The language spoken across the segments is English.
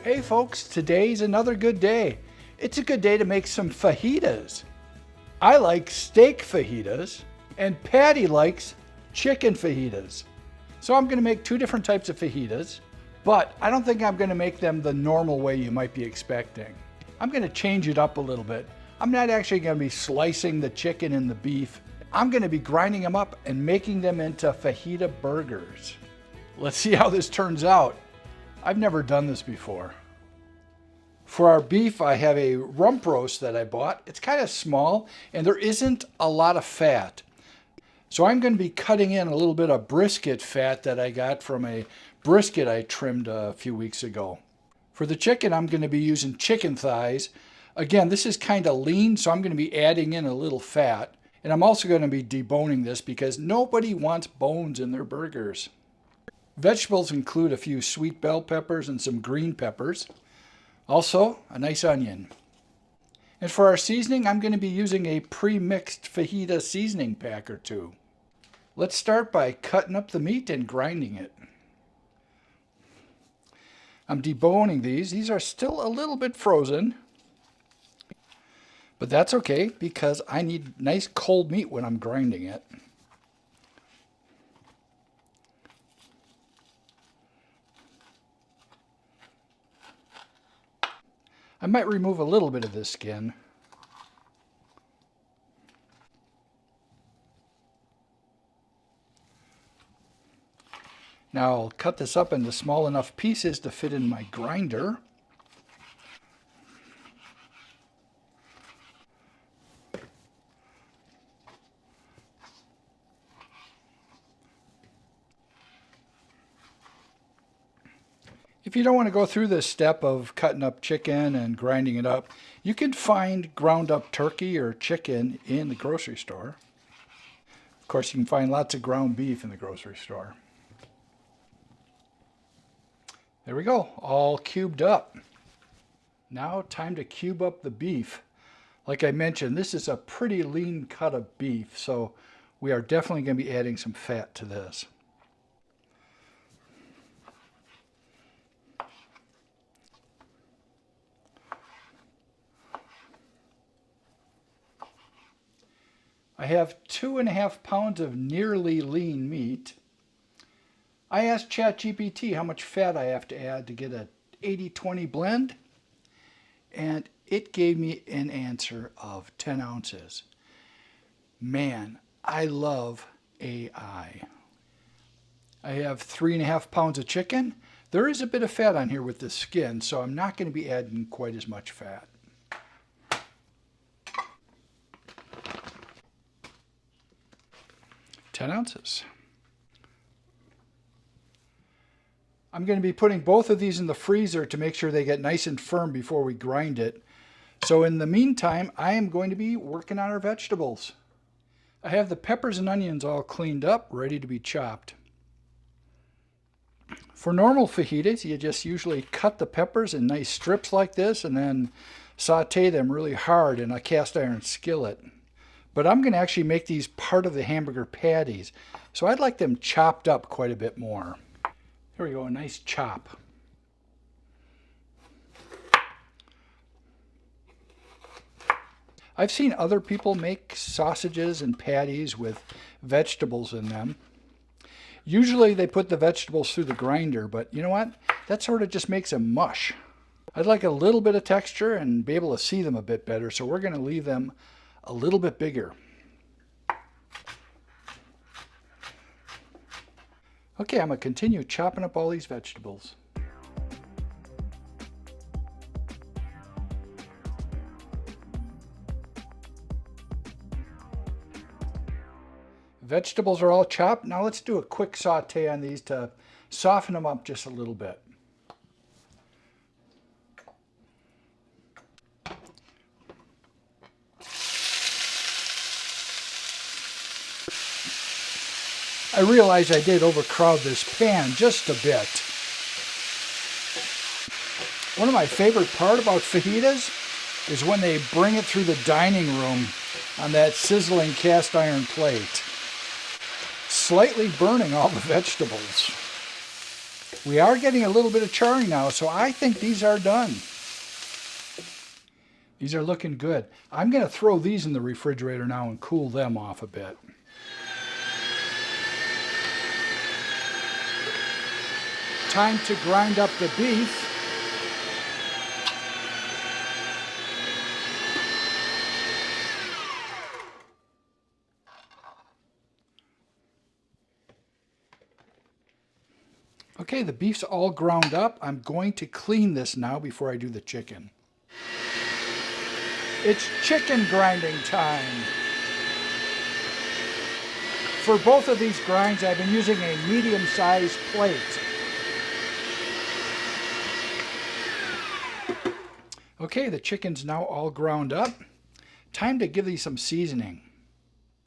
Hey folks, today's another good day. It's a good day to make some fajitas. I like steak fajitas and Patty likes chicken fajitas. So I'm going to make two different types of fajitas, but I don't think I'm going to make them the normal way you might be expecting. I'm going to change it up a little bit. I'm not actually going to be slicing the chicken and the beef. I'm going to be grinding them up and making them into fajita burgers. Let's see how this turns out. I've never done this before. For our beef, I have a rump roast that I bought. It's kind of small and there isn't a lot of fat. So I'm going to be cutting in a little bit of brisket fat that I got from a brisket I trimmed a few weeks ago. For the chicken, I'm going to be using chicken thighs. Again, this is kind of lean, so I'm going to be adding in a little fat. And I'm also going to be deboning this because nobody wants bones in their burgers. Vegetables include a few sweet bell peppers and some green peppers. Also, a nice onion. And for our seasoning, I'm going to be using a pre-mixed fajita seasoning pack or two. Let's start by cutting up the meat and grinding it. I'm deboning these. These are still a little bit frozen. But that's okay because I need nice cold meat when I'm grinding it. I might remove a little bit of this skin. Now I'll cut this up into small enough pieces to fit in my grinder. If you don't want to go through this step of cutting up chicken and grinding it up, you can find ground up turkey or chicken in the grocery store. Of course, you can find lots of ground beef in the grocery store. There we go, all cubed up. Now time to cube up the beef. Like I mentioned, this is a pretty lean cut of beef, so we are definitely going to be adding some fat to this. I have 2.5 pounds of nearly lean meat. I asked ChatGPT how much fat I have to add to get a 80-20 blend, and it gave me an answer of 10 ounces. Man, I love AI. I have 3.5 pounds of chicken. There is a bit of fat on here with the skin, so I'm not going to be adding quite as much fat. Ounces. I'm going to be putting both of these in the freezer to make sure they get nice and firm before we grind it. So in the meantime, I am going to be working on our vegetables. I have the peppers and onions all cleaned up, ready to be chopped. For normal fajitas, you just usually cut the peppers in nice strips like this and then saute them really hard in a cast iron skillet. But I'm going to actually make these part of the hamburger patties, so I'd like them chopped up quite a bit more. Here we go, a nice chop. I've seen other people make sausages and patties with vegetables in them. Usually they put the vegetables through the grinder, but you know what? That sort of just makes them mush. I'd like a little bit of texture and be able to see them a bit better, so we're going to leave them a little bit bigger. Okay, I'm going to continue chopping up all these vegetables. Vegetables are all chopped. Now let's do a quick saute on these to soften them up just a little bit. I realize I did overcrowd this pan just a bit. One of my favorite part about fajitas is when they bring it through the dining room on that sizzling cast iron plate, slightly burning all the vegetables. We are getting a little bit of charring now, so I think these are done. These are looking good. I'm going to throw these in the refrigerator now and cool them off a bit. Time to grind up the beef. Okay, the beef's all ground up. I'm going to clean this now before I do the chicken. It's chicken grinding time. For both of these grinds, I've been using a medium-sized plate. Okay, the chicken's now all ground up. Time to give these some seasoning.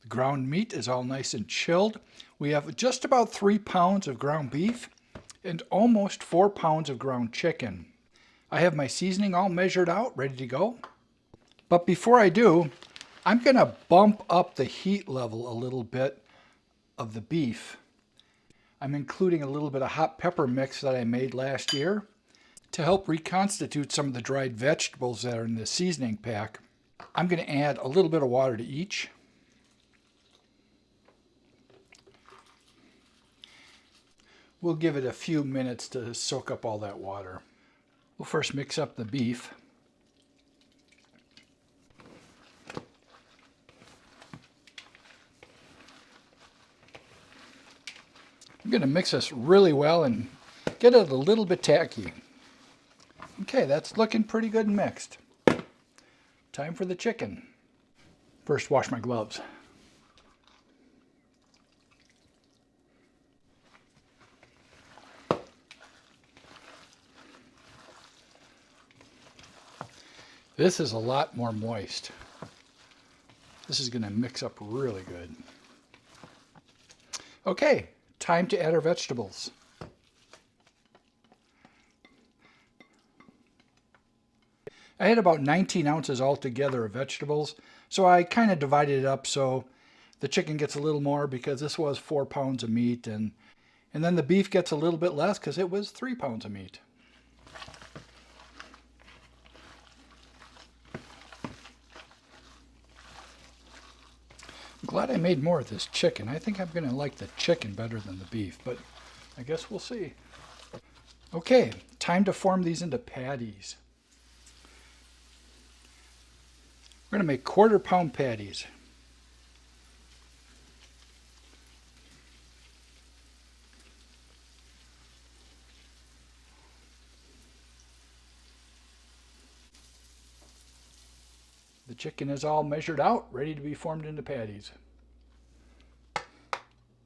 The ground meat is all nice and chilled. We have just about 3 pounds of ground beef and almost 4 pounds of ground chicken. I have my seasoning all measured out, ready to go. But before I do, I'm going to bump up the heat level a little bit of the beef. I'm including a little bit of hot pepper mix that I made last year to help reconstitute some of the dried vegetables that are in the seasoning pack. I'm going to add a little bit of water to each. We'll give it a few minutes to soak up all that water. We'll first mix up the beef. I'm going to mix this really well and get it a little bit tacky. Okay, that's looking pretty good and mixed. Time for the chicken. First, wash my gloves. This is a lot more moist. This is going to mix up really good. Okay, time to add our vegetables. I had about 19 ounces altogether of vegetables, so I kind of divided it up so the chicken gets a little more because this was 4 pounds of meat, and then the beef gets a little bit less because it was 3 pounds of meat. I'm glad I made more of this chicken. I think I'm going to like the chicken better than the beef, but I guess we'll see. Okay, time to form these into patties. We're going to make 1/4 pound patties. The chicken is all measured out, ready to be formed into patties.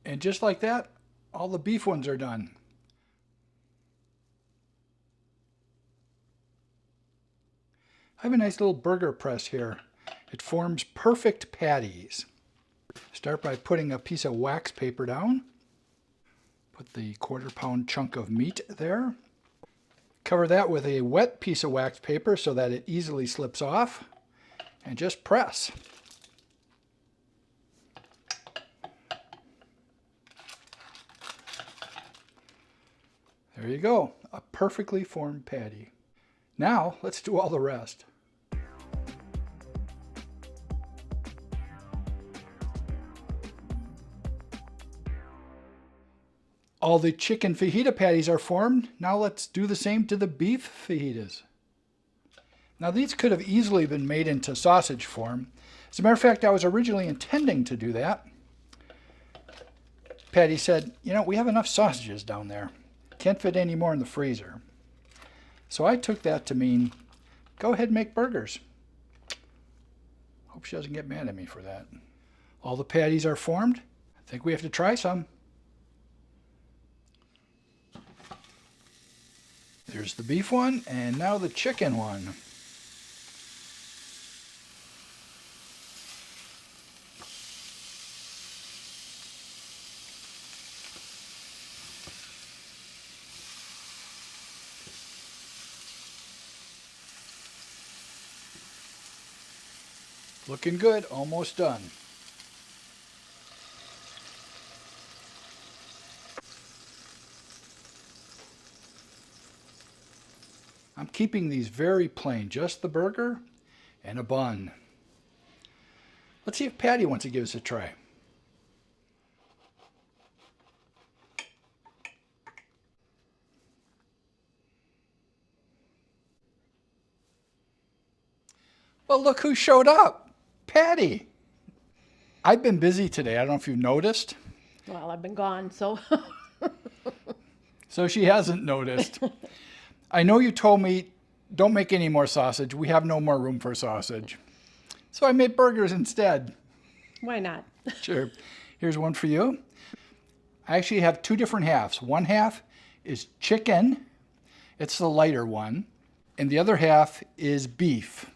And just like that, all the beef ones are done. I have a nice little burger press here. It forms perfect patties. Start by putting a piece of wax paper down. Put the 1/4 pound chunk of meat there. Cover that with a wet piece of wax paper so that it easily slips off. And just press. There you go, a perfectly formed patty. Now let's do all the rest. All the chicken fajita patties are formed. Now let's do the same to the beef fajitas. Now these could have easily been made into sausage form. As a matter of fact, I was originally intending to do that. Patty said, you know, we have enough sausages down there. Can't fit any more in the freezer. So I took that to mean, go ahead and make burgers. Hope she doesn't get mad at me for that. All the patties are formed. I think we have to try some. There's the beef one, and now the chicken one. Looking good, almost done. keeping these very plain, just the burger and a bun. Let's see if Patty wants to give us a try. Well, look who showed up. Patty. I've been busy today. I don't know if you've noticed. Well, I've been gone, so. So she hasn't noticed. I know you told me, don't make any more sausage. We have no more room for sausage. So I made burgers instead. Why not? Sure. Here's one for you. I actually have two different halves. One half is chicken. It's the lighter one. And the other half is beef.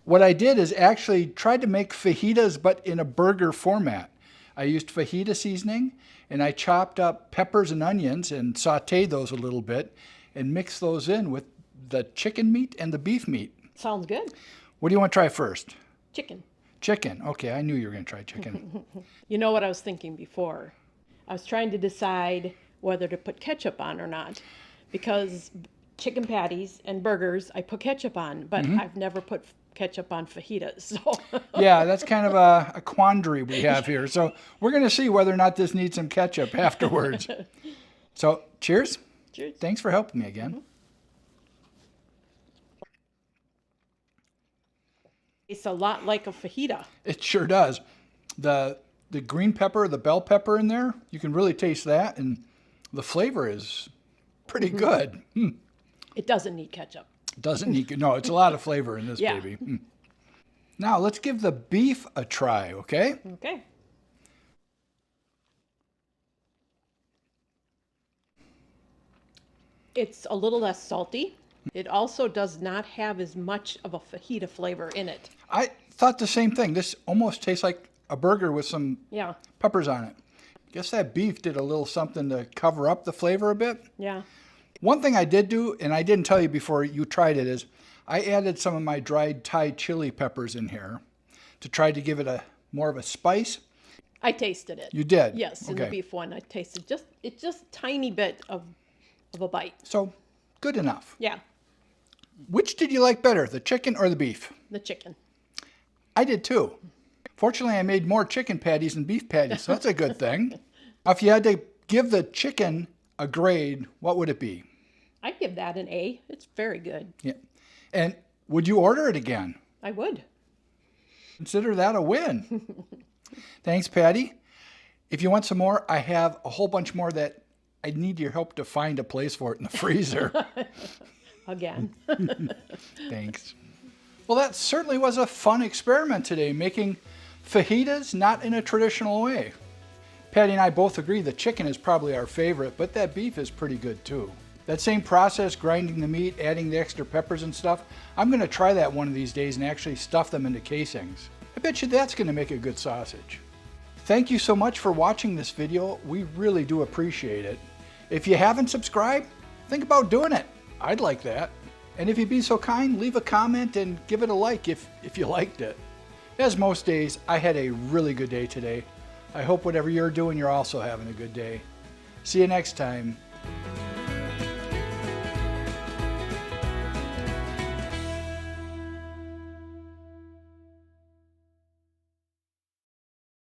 What I did is actually tried to make fajitas, but in a burger format. I used fajita seasoning, and I chopped up peppers and onions and sauteed those a little bit and mixed those in with the chicken meat and the beef meat. Sounds good. What do you want to try first? Chicken. Chicken. Okay, I knew you were going to try chicken. You know what I was thinking before? I was trying to decide whether to put ketchup on or not, because chicken patties and burgers I put ketchup on, but I've never put ketchup on fajitas. So Yeah, that's kind of a quandary we have here. So we're going to see whether or not this needs some ketchup afterwards. So cheers. Cheers. Thanks for helping me again. It's a lot like a fajita. It sure does. The green pepper, the bell pepper in there, you can really taste that, and the flavor is pretty good. It doesn't need ketchup. Doesn't need, no, it's a lot of flavor in this baby. Now let's give the beef a try, okay? Okay. It's a little less salty. It also does not have as much of a fajita flavor in it. I thought the same thing. This almost tastes like a burger with some peppers on it. Guess that beef did a little something to cover up the flavor a bit. Yeah. One thing I did do, and I didn't tell you before you tried it, is I added some of my dried Thai chili peppers in here to try to give it a more of a spice. I tasted it. You did? Yes, in the beef one, I tasted just tiny bit of a bite. So, good enough. Yeah. Which did you like better, the chicken or the beef? The chicken. I did too. Fortunately, I made more chicken patties than beef patties, so that's a good thing. Now, if you had to give the chicken a grade, what would it be? I'd give that an A. It's very good. Yeah. And would you order it again? I would. Consider that a win. Thanks, Patty. If you want some more, I have a whole bunch more that I need your help to find a place for it in the freezer. Again. Thanks. Well, that certainly was a fun experiment today, making fajitas not in a traditional way. Patty and I both agree the chicken is probably our favorite, but that beef is pretty good too. That same process, grinding the meat, adding the extra peppers and stuff, I'm going to try that one of these days and actually stuff them into casings. I bet you that's going to make a good sausage. Thank you so much for watching this video. We really do appreciate it. If you haven't subscribed, think about doing it. I'd like that. And if you'd be so kind, leave a comment and give it a like if you liked it. As most days, I had a really good day today. I hope whatever you're doing, you're also having a good day. See you next time.